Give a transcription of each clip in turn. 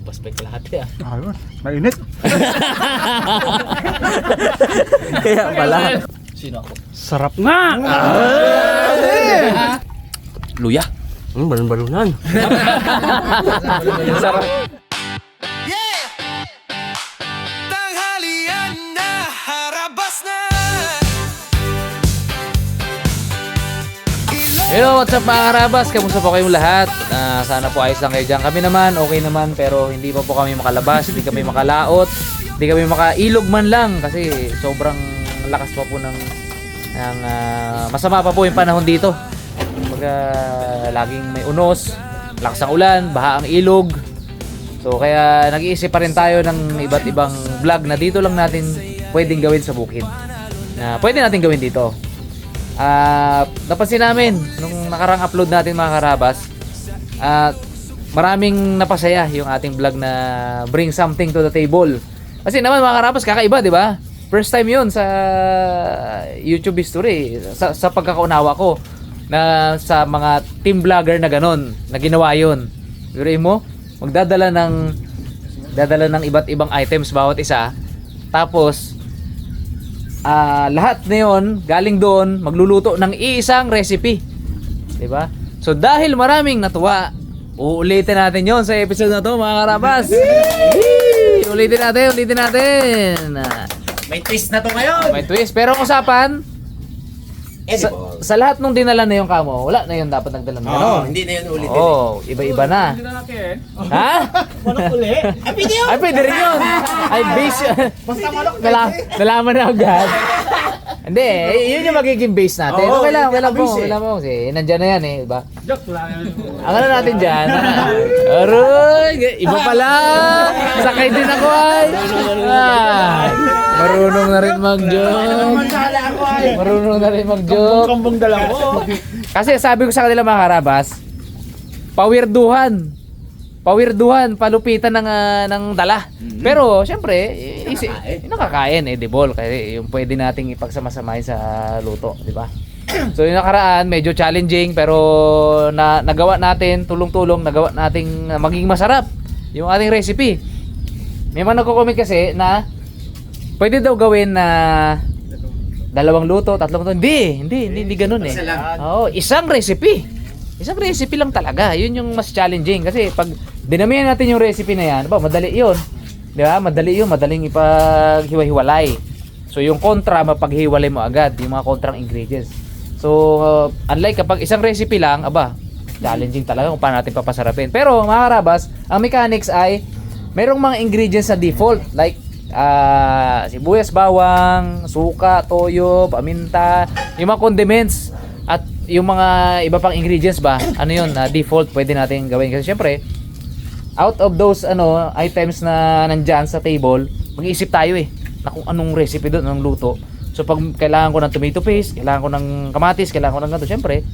Baspek lahat ya. Ayun, mainit. Kaya pala. Sino ako? Sarap nga! Luya. Balon-balonan. Sarap. Tanghalian na, harabas na. Hello, what's up mga karabas? Kamusta po kayong lahat? Sana po ayos lang kayo dyan. Kami naman, okay naman, pero hindi pa po kami makalabas, hindi kami makalaot, hindi kami makailog man lang kasi sobrang lakas pa po ng masama pa po yung panahon dito. Laging may unos, lakas ang ulan, baha ang ilog. So kaya nag-iisip pa rin tayo ng iba't ibang vlog na dito lang natin pwedeng gawin sa bukid. Na pwede natin gawin dito. Napansin namin nung nakarang upload natin mga karabas, maraming napasaya yung ating vlog na bring something to the table. Kasi naman mga karabas, kakaiba, di ba? First time yun sa YouTube history, sa pagkakaunawa ko na sa mga team vlogger na ganon, na ginawa yun. Biruin mo, magdadala ng iba't ibang items bawat isa, tapos lahat na yun galing doon, magluluto ng iisang recipe, diba? So dahil maraming natuwa, uulitin natin yon sa episode na to mga karabas. Ulitin natin. May twist na to ngayon. May twist, pero ang usapan sa lahat nung dinala na yung kamo, wala na yun dapat nagdala na Oo, hindi na yun ulitin. Oo, iba-iba na. Ha? Manok uli? Ay, pwede yun. Ay, pwede rin yun. Ay, base. Basta manok. Nalaman na agad. Hindi, yun yung magiging base natin. Oo, Okay lang yun yung po. base eh. Wala mo kasi nandyan na yan eh, diba? Joke lang. Ang ano natin dyan? Aroy, iba pala. Sakay din ako ay. Marunong na rin mag-joke. Marunong na rin mag-joke. Kambong dala ko. Kasi sabi ko sa kanila mga karabas, pawirduhan, palupitan ng dala. Pero syempre, nakakain edible kasi yung pwede nating ipagsama-samahin sa luto, di ba? So yung nakaraan medyo challenging pero nagawa natin, tulong-tulong nagawa nating maging masarap yung ating recipe. May mga nagko-comment kasi na pwede daw gawin na dalawang luto, tatlong luto. Hindi ganoon eh. Oo, isang recipe. Isang recipe lang talaga. Yun yung mas challenging kasi pag dinamihan natin yung recipe na yan, madali 'yun. 'Di ba? Madali 'yun, madaling ipaghiwa-hiwalay. So yung kontra mapaghiwalay mo agad yung mga kontrang ingredients. So unlike kapag isang recipe lang, challenging talaga kung paano natin papasarapin. Pero mga karabas, ang mechanics ay merong mga ingredients sa default like sibuyas, bawang, suka, toyo, paminta, yung mga condiments at yung mga iba pang ingredients default pwede natin gawin kasi syempre out of those items na nandyan sa table, mag-iisip tayo na kung anong recipe doon, anong luto. So pag kailangan ko ng tomato paste, kailangan ko ng kamatis, kailangan ko ng ganito, syempre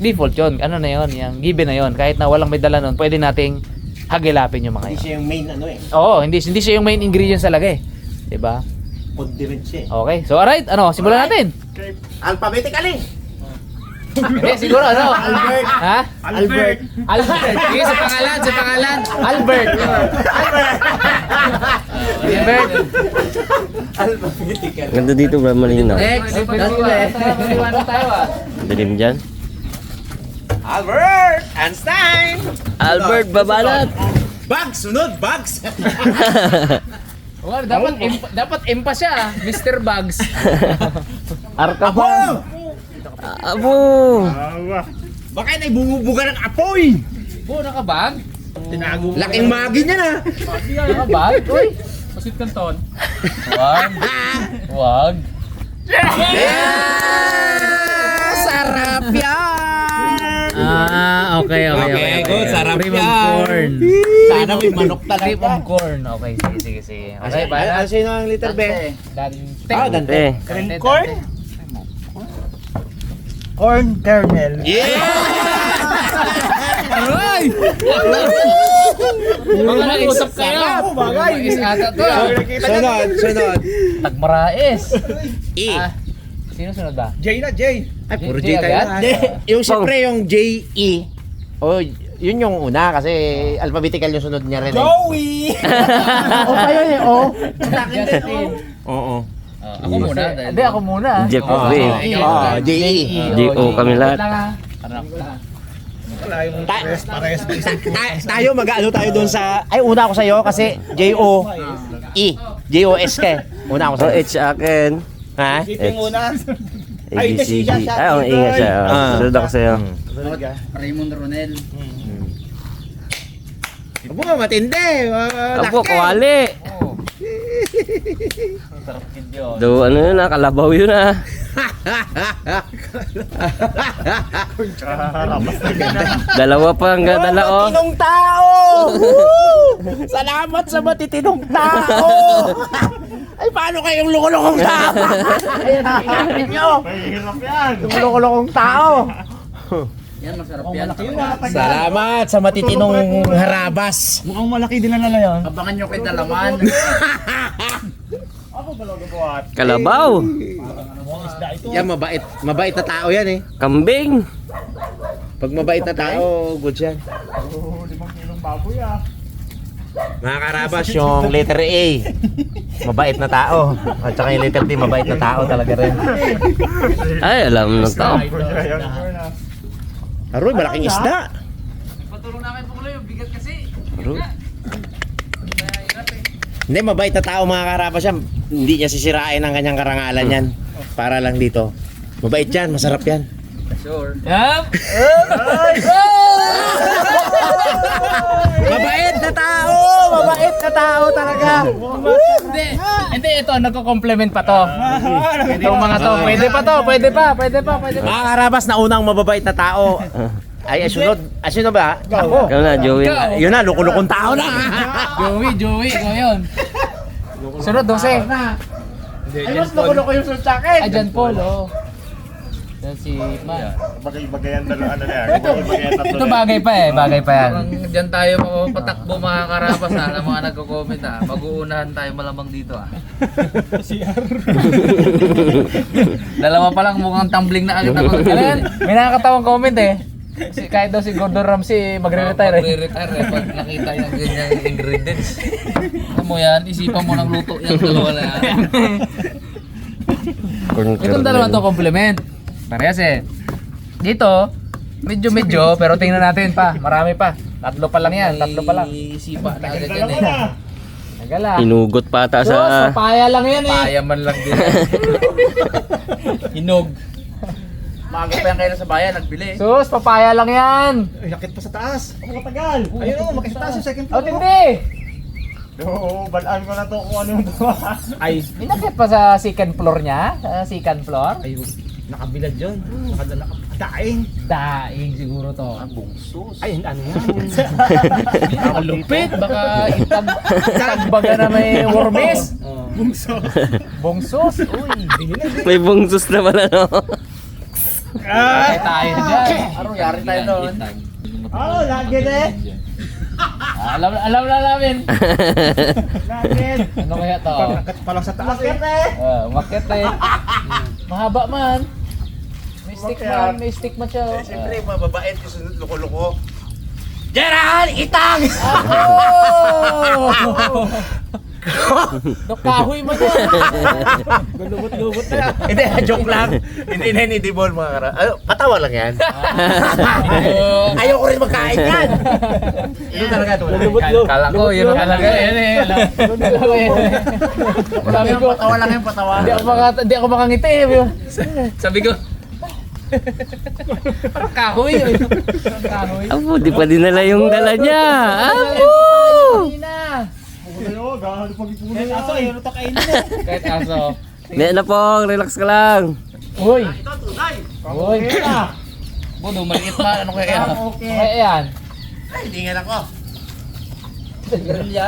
default yun, yung given na yun, kahit na walang may dala nun, pwede nating hagilapin yung mga Hindi yun. siya yung main Oo, hindi siya yung main ingredients talaga eh. 'Di ba? Condiment siya. Okay. So alright, simulan natin. Alphabetically. Hindi siguro Albert. Ha? Albert. Sige, sa pangalan. Albert. Albert. Alphabetical. Ganda dito ba malinaw? Next. Iwan tayo Dilim dyan. Albert Einstein. Albert Babalat! Bags! Sunod! Bags! Well, dapat empa siya, Mr. Bugs. Arkabang! Abo! Baka na bumubuga ng apoy! Nakabag? Tinago. Laking magi niya na! Nakabag? Uy. Pasit kanton. Wag. Sarap yan! Okay. Good. Sarap Cream of yan. corn. Sana may manok Cream of talaga. corn. Okay, sige. Okay, para. Sino ang liter B? Dante. Dante. Cream corn? Corn kernel. Yeah! Aray! Mga nag-usap kayo. Bagay. Ata to. Sunod. Tagmarais. E. Sino sunod ba? J na J. Ay, puro J J tayo agad? na. Yung siyempre yung J-E. O Yun yung una kasi alphabetical yung sunod niya rin. Joey! O pa yun eh, o. Oo. Ako muna. Hindi, ako muna. Jeff Lee. J.E. J.O. kami lahat. Tayo mag-ano tayo doon sa... Ay, una ako sa'yo kasi J.O.E. J.O.S. ka eh. Una ako Oh, sa'yo. H akin. Ha? Iping muna. A, B, C, D. Ay, ang ingat siya. Sunod ako sa'yo. Raymond Ronel. Abo nga, matindi. Apo, kawali. Do, ano yun kalabaw yun Dalawa pa ang dala oh. Matitinong tao! Salamat sa matitinong tao! Ay, paano kayong lukulokong tao? Ayan, nakikita nyo. Mahirap yan. Yung lukulokong tao. Yan, masarap yan. Salamat sa matitinong harabas. Mukhang malaki din na yan. Abangan nyo kay Dalaman. Ako talaga buhat. Kalabaw. Yan, mabait. Mabait na tao yan eh. Kambing. Pag mabait na tao, good yan. 5 kilong baboy ah. Mga karabas, yung letter A, mabait na tao. At saka yung letter D, mabait na tao talaga rin. Ay, alam na to. Aroy, malaking isda. Patulong namin po yung bigat kasi. Hindi, mabait na tao mga karabas yan. Hindi niya sisirain ang kanyang karangalan yan. Para lang dito. Mabait yan, masarap yan. Sure. Yup! Mabait na tao! Mabait na tao talaga! Hindi, ito, nagko-complement pa to. Itong mga to, pwede pa to, pwede pa. Mga karabas na unang mababait na tao. Ay, sunod ba? Ako. Ikaw na, Joey. Yun na, lukulukong tao na. Joey, ikaw yun. Sunod, 12. Ay, mas lukuloko yung sunod sa akin. Ayan, Paul, oh. Yan si Man. Bagay-bagayan na ano na yan. Bagay-bagayan tatlo Ito na bagay pa yan. Diyan tayo patakbo mga karapas na mga nagko-comment Mag-uunahan tayo malamang dito Dalawa pa lang mukhang tumbling na agad ako. Ano yan? May nakakatawang comment eh. Kahit daw si Gordon Ramsay magre-retire eh. Magre-retire pag nakita yung ganyan ingredients. Ano mo yan? Isipan mo ng luto yung dalawa na yan. Itong dalawa to compliment. Parehas eh. Dito, medyo pero tingnan natin pa. Marami pa. Tatlo pa lang yan. Isipa na agad yan Nagala. Inugot pa ata Sus, sa... papaya lang yan eh. Paya man lang din. Hinog. Maaga pa yan kayo sa bayan, nagbili. Sus, papaya lang yan. Ay, yakit pa sa taas. Ako matagal. Ayun o, makita taas yung second Oh, floor. tindi. Oo, balaan ko na to kung ano yung gawa. Ay, Inakit pa sa second floor niya. Sa second floor. nakabilad yun. Nakadala ka. Daing. Daing siguro to. Bungsos. Ay, ano yan? Lupit. Baka itagbaga na may wormis. Bungsos. Uy. May bungsus na pala, no? Patay tayo dyan. Anong yari tayo doon? Oo, lagi din. Alam na namin. Lagi. Ano kaya to? Pagkakat pa lang sa taas eh. Umakyat eh. Mahaba man. May stick man siya. oh. Siyempre, mababait yung sunod lukuloko. Gerald, itang! Oh! Kahoy mo yan. Gulubot-lubot na yan. Hindi, joke lang. Hindi Dibol mga kara. Patawa lang yan. Ayoko rin magkain yan. Ito talaga ito. Kala ko, yun ang talaga yan eh. Sabi ko, Patawa lang yung patawa. hindi ako makangiti. Sabi ko, Parang kahoy. Kahoy. Apo, di pa dinala yung dala niya. Apo! Kanina. Ayo, gahalo pag ipuno yung aso. Ayun, ito kainin mo. Kahit aso. Hindi na po, relax ka lang. Uy. Uy. Bodo, maliit pa. Ano kaya? Kaya yan. Ay, hindi nga ako.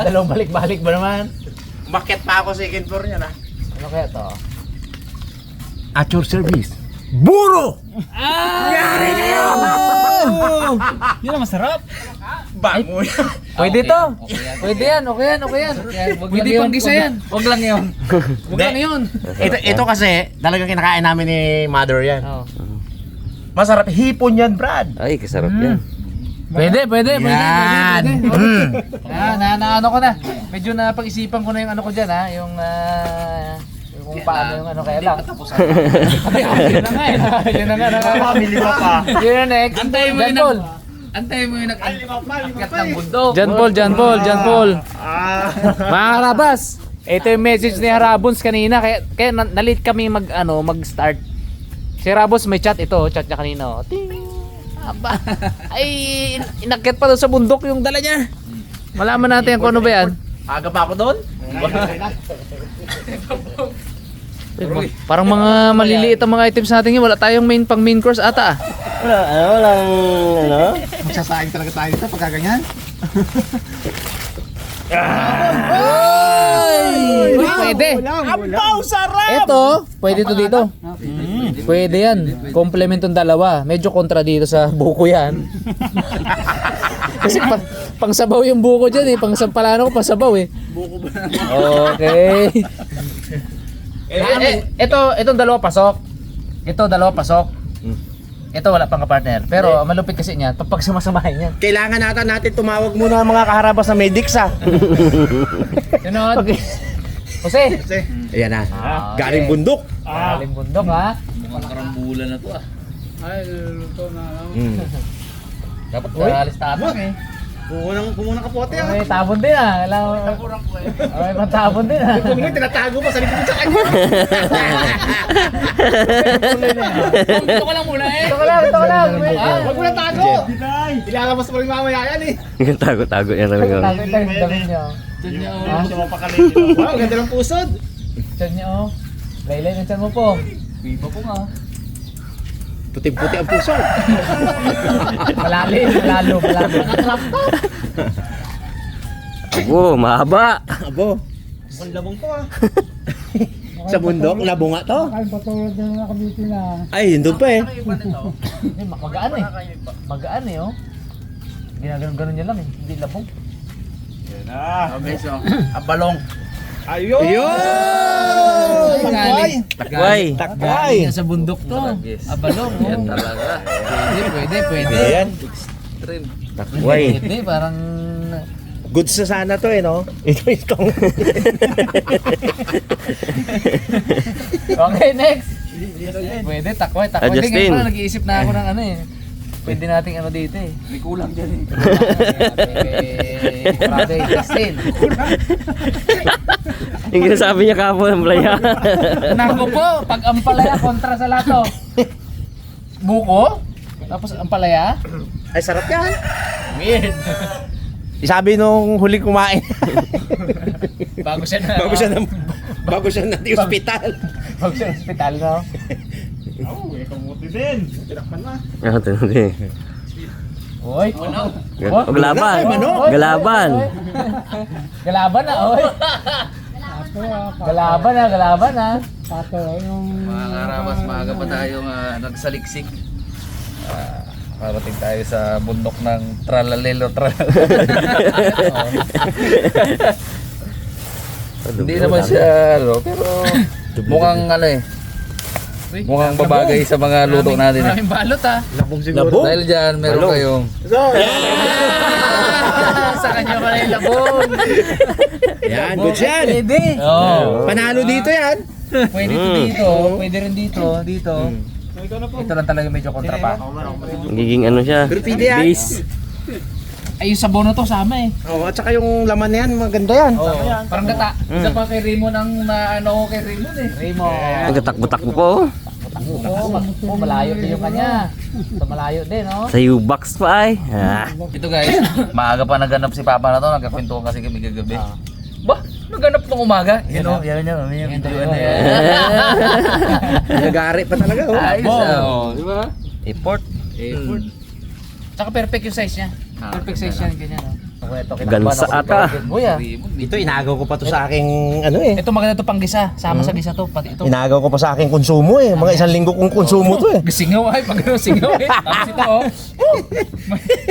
Dalawang balik-balik ba naman? Umakyat pa ako second floor niya na. Ano kaya to? At your service. Buro! Yun ang masarap. Bango yan. Pwede to. Pwede yan. Okay yan. Pwede pang gisa yan. Huwag lang yun. Huwag lang yun. Ito kasi, talagang kinakain namin ni mother yan. Oh. Masarap. Hipon yan, Brad. Ay, kasarap yan. Pwede. Yan. Ano ko na. Medyo na pag-isipan ko na yung ano ko dyan ha. Yung kung paano yung ano kaya lang. Yun na nga eh. Yun na nga. Family pa pa. Yun na next. Antayin mo John yun. Paul. Antayin mo yung nag-akyat ng bundok. John Paul. Ah. Mga karabas. Ito yung message ni Harabons kanina. Kaya nalit kami mag-start. Si Harabons may chat. Ito, chat niya kanina. Oh. Ting. Aba. Ay, inakyat pa doon sa bundok yung dala niya. Malaman natin kung ano ba yan. Aga pa ako doon? Parang mga maliliit ang mga items natin yun. Wala tayong pang main course ata ah. Walang, Magsasaing talaga tayo dito pagka ganyan. Pwede. Ampaw, sarap! Ito, pwede to dito. Pwede yan. Complement yung dalawa. Medyo kontra dito sa buko yan. Kasi pang sabaw yung buko dyan eh. Pang sampalano ko, pang sabaw eh. Okay. Itong dalawa pasok. Ito dalawa pasok. Ito wala pang kapartner. Pero malupit kasi niyan pag sumasamahin yan. Kailangan natin tumawag muna ang mga kaharabas na may Dixa. Sunod. Jose. Ayan na. Okay. Galing bundok. Galing bundok ha. Mukhang karambulan na to ah. Dapat alis tapang eh. Kumunang kapote ah. Okay, tabon din ah. Okay, tabon din ah. Kumunang tinatago pa sa likod sa kanya. Ito ka lang muna eh. Ito ka lang. Huwag mo na tago. Ilalabas mo rin mamaya yan eh. tago yan talaga. Damit niyo. Diyan niya Ah, siya mapakalit. Wow, ganda ng pusod. Tiyan niyo oh. Laylay ng tiyan mo po. Biba po nga. Puti-puti ang puso. Malalim, lalo. Abo, mahaba. Abo. Ang labong po ah. Sa bundok, nabunga to. Ay, yun doon pa eh. Magaan eh. Magaan eh oh. Ginaganon niya lang eh. Hindi labong. Yan na. Okay, so, abalong. Ayun! Galing. Takway. Takway. Galing sa bundok to. Abalong oh. Yan talaga. Pwede. Ayan. Trim. Takway. Pwede, parang Goods na sana to eh, no? Itong. okay, next. Pwede, takway. Ah, Justin. Ngayon pala nag-iisip na ako ng ano eh. Pwede nating ano dito eh. May kulang dyan eh. Friday, Justin. Yung ginasabi niya kapon ng playa. Naku po, pag ampalaya kontra sa lato. Buko, tapos ampalaya. Ay, sarap yan. Weird. Sabi nung huling kumain. Bago siya na. Bago siya na di ospital. Bago siya na hospital, no? Oh, may kamuti din. Tinakpan na. Ah, tindi. Oy. Galaban. Galaban. Galaban na, oy. Galaban na. Mga karabas, maaga pa tayong nagsaliksik. Parating tayo sa bundok ng Tralalelo. Hindi naman siya, pero mukhang ano eh. Mukhang babagay sa mga luto natin. Maraming balot ah. Labong siguro. Dahil dyan, meron Balong. kayong So, Sa kanya pala yung labong. Yan, good yan. Pwede. Oh. Panalo dito yan. Pwede to dito. Pwede rin dito. Ito lang talaga medyo kontra pa. Magiging ano siya. Pero pwede yan. Base. Ay, yung sabaw na to sama eh. Oh, at saka yung laman na yan, maganda yan. Parang gata. Isa pa kay Remo ng ano ko kay Remo eh. Remo. Nagtatakbo-takbo po. Malayo din yung kanya. So, malayo din, no? Sa U-Box pa ay. Ah. Ito guys, maaga pa naganap si Papa na to, nagkakwentuhan kasi kami kagabi. Ba, naganap nung umaga? Yan o, yan yung videoan na yan. Nagari pa talaga. Oh. Ayos ah, di ba? Import. Tsaka perfect yung size niya. Perfect size yan, ganyan, no? Gansa ata. Buya. Ito, inagaw ko pa to sa aking, ano eh. Ito maganda to pang gisa. Sama sa gisa to, pati ito. Inagaw ko pa sa aking konsumo eh. Mga 1 linggo kong konsumo to eh. Singaw ay, pag ano singaw eh. Tapos ito, oh.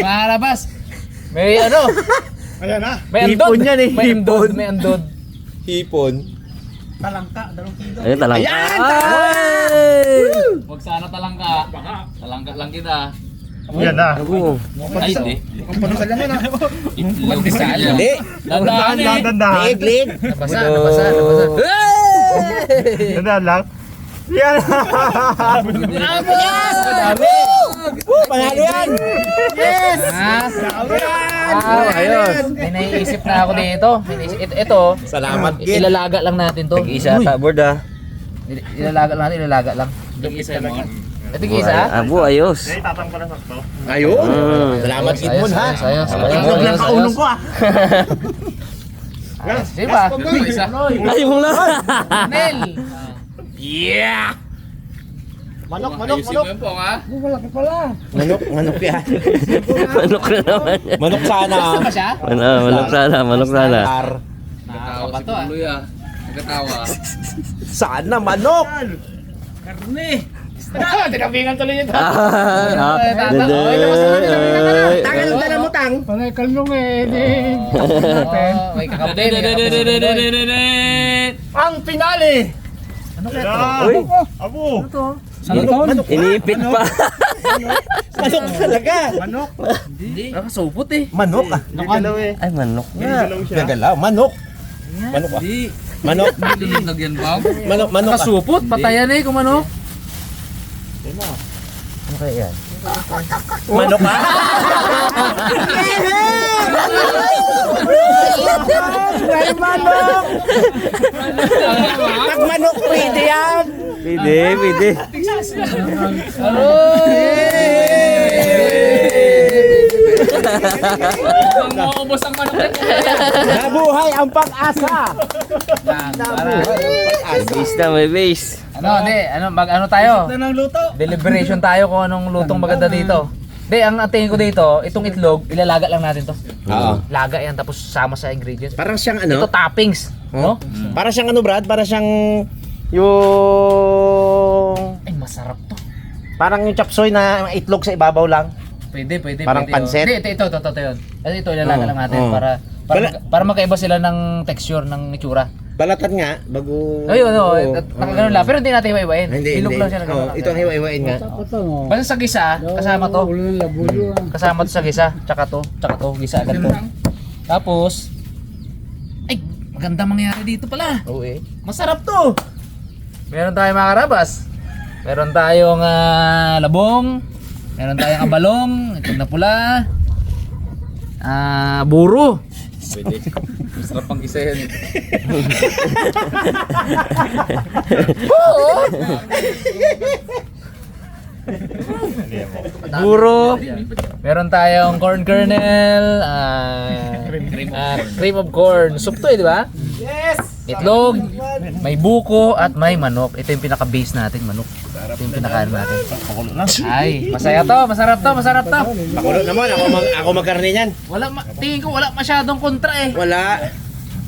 Maharabas. May ano? ayan na. May andod. Hipon yan eh, May andod. hipon. May andod. Hipon. Talangka, 2 kilo. Ayun talang. Ayan! Ay! Huwag sana talangka. Talangka lang kita. Yan na. Oo. Ay, hindi. Pandesal yan na. Pandesal. Hindi. Dadaan eh. Dandahan. Liig. Nabasa, nabasa, nabasa. Dandahan lang. Yan. Panalo yan. Ah, ayos. May naiisip na ako dito. May naisip. Ito, Salamat, Gil. ilalaga lang natin to. Isa ta board ah. Ilalaga lang natin, ilalaga lang. Isa mo. Ito isa. Abo ayos. Ay, tatang pala sakto. Ayun. Salamat, Edmond, ha? Ayos, ayos. Itlog lang kaulong ko ah. Ayos. Sige ba? Isa. Ay mo na. Nel. Manok. Ayusin mo yung pong ha. Manok yan. Manok na naman. Manok sana. Ba siya? Manok sana, manok sana. Nagkatawa si Puloy ah. Nagkatawa. Sana manok. Tinabingan tuloy ito. Tangan ang dala mo, Tang. May kakape. Ang pinali. Ano kaya? Uy, Abo. iniipit pa. Manok talaga. Manok. Nakasupot eh. Manok ah. Gigalaw eh. Ay, manok nga. Gigalaw siya. Gagalaw. Manok. Manok ah. Hindi. Manok. Tulundag yan ba? Manok ah. Nakasupot, patayan eh kung ano. Ano kaya yan? Manok ah. Pag manok, pwede yan. Pwede, pwede. Ang maubos ang manok. Nabuhay ang pag-asa. Base na, may base. Ano tayo? Deliberation tayo kung anong lutong maganda dito. Hindi, ang tingin ko dito, itong itlog, ilalaga lang natin to. Oo. Laga yan, tapos sama sa ingredients. Parang siyang Ito ano? toppings, no? Parang siyang ano, Brad? Parang siyang yung Ay, masarap to. parang yung chapsoy na itlog sa ibabaw lang. Pwede, Parang pwede. pansit? Hindi, ito yun. Kasi ito ilalaga Oo, lang natin oo. para magkaiba sila ng texture ng itsura. Balatan nga, bago... Ayun, Oo. nakagano'n lang. Pero hindi natin hiwa-hiwain. Hindi, Ilog hindi. lang siya na gano'n. Ito ang hiwa-hiwain nga. Basta sa gisa, kasama to. Kasama to sa gisa, tsaka to, gisa agad to. Tapos, ay, maganda mangyari dito pala. Oo eh. Masarap to. Meron tayong mga karabas. Meron tayong labong. Meron tayong abalong, itlog na pula. Buro. Pwede. Masarap pang isa yan. Buro. Meron tayong corn kernel, cream of corn. Soup to eh, di ba? Yes! Itlog, may buko at may manok. Ito yung pinaka-base natin, manok. Ito yung pinaka natin. Ay, masaya to, masarap to. Pakulo naman, ako magkarne niyan. Tingin ko wala masyadong kontra eh. Wala.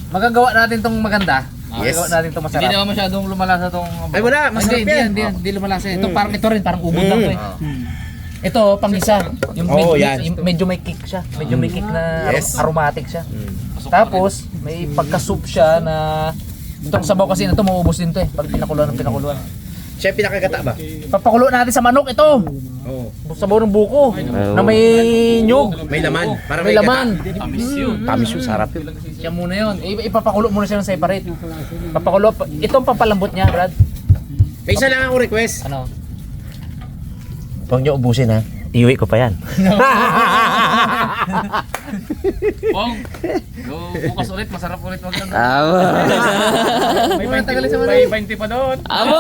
Magagawa natin tong maganda. Yes. Magagawa natin tong Hindi masarap. naman masyadong lumalasa tong... Ay wala, masarap Hindi, yan. hindi lumalasa. Ito parang ito rin, parang ubod lang to eh. Ito, panggisa. Yung Oo, yan. medyo may kick siya. Medyo may kick na Yes. aromatic siya. Tapos, may pagka-soup siya na itong sabaw kasi na ito, maubos din to eh. Pag pinakuluan ng pinakuluan. Siya yung pinakagata ba? Papakulo natin sa manok ito. Oo. Sabaw ng buko. Na may nyug. May laman. Para May laman. Tamis yun. Tamis yun, sarap yun. Siya muna yun. Ipapakulo muna siya ng separate. Papakulo. Itong pampalambot niya, Brad. May isa lang ako request. Ano? Huwag niyo ubusin ha. Iuwi ko pa yan. Pong! Bukas ulit, masarap ulit wag yan. Tama. May 20 sa May 20 pa doon. Abo!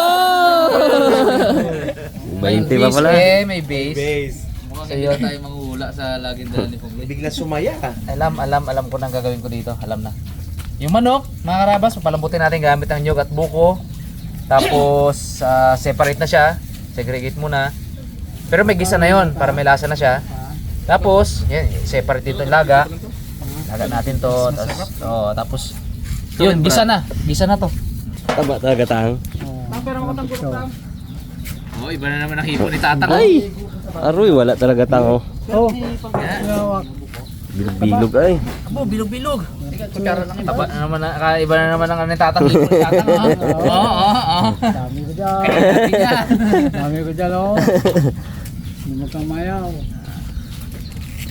20 pa pala. May base. Base. Mukhang hindi na tayo manghuhula sa laging dala ni Pong. Bigla sumaya ka. Alam ko nang gagawin ko dito. Alam na. Yung manok, mga karabas, papalambutin natin gamit ang nyug at buko. Tapos, separate na siya. Segregate muna. Pero may gisa na yon para may lasa na siya. Tapos, yan, separate dito yung laga. Laga natin to. Tapos, yun, gisa na. Gisa na to. Tama talaga tang. Oh, iba na naman ang hipo ni Tatang. Ay! Aroy, wala talaga tang oh. Bilog-bilog ay. Abo, bilog-bilog. Kutsara lang ito. Iba na naman ang tatang hipo ni Tatang. Oo. Dami ko dyan, oh. Hindi mo kamayaw.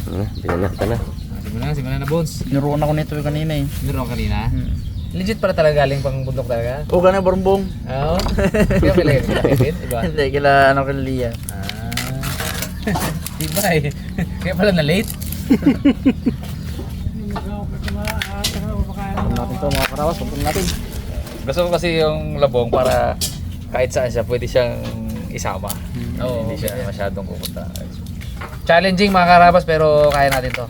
Binanakta na. Simulan na Bones. Niruan ako nito kanina eh. Meron kanina? Legit pala talaga galing pang bundok talaga? O gana barumbong. Oo. Kaya pala yun, iba? Hindi, kila ano kila Lia. Diba eh. Kaya pala na late. Natin to mga karawas, pagpun natin. Gusto ko kasi yung labong para kahit saan siya pwede siyang isama. Oo. Hindi siya masyadong pupunta. Challenging mga karabas pero kaya natin to.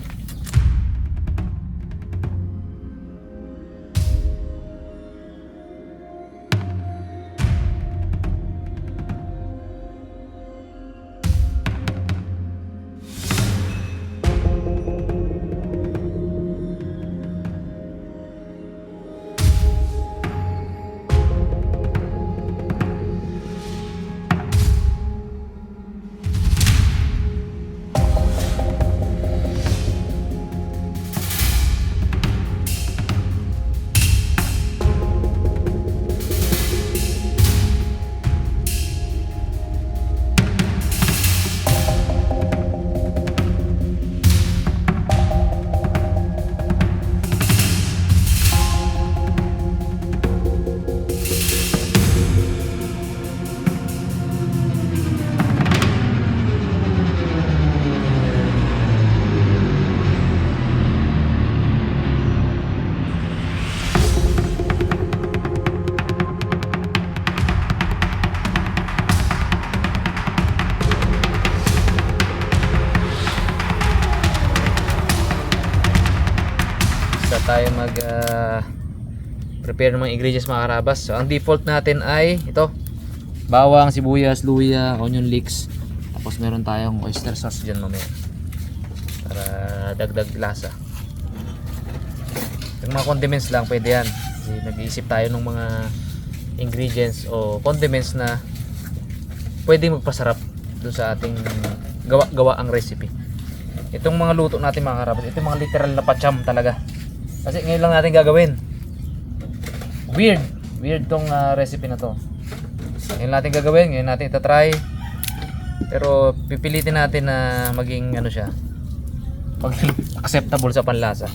Tayo mag prepare ng mga ingredients mga karabas. So ang default natin ay ito. Bawang, sibuyas, luya, onion leeks. Tapos meron tayong oyster sauce diyan mamaya. Para dagdag lasa. Yung mga condiments lang pwede yan. Kasi nag-iisip tayo ng mga ingredients o condiments na pwede magpasarap dun sa ating gawa ang recipe. Itong mga luto natin mga karabas, ito mga literal na pacham talaga. Kasi ngayon lang natin gagawin. Weird tong recipe na to. Ngayon natin gagawin, ngayon natin itatry. Pero pipilitin natin na maging ano siya, maging acceptable sa panlasa.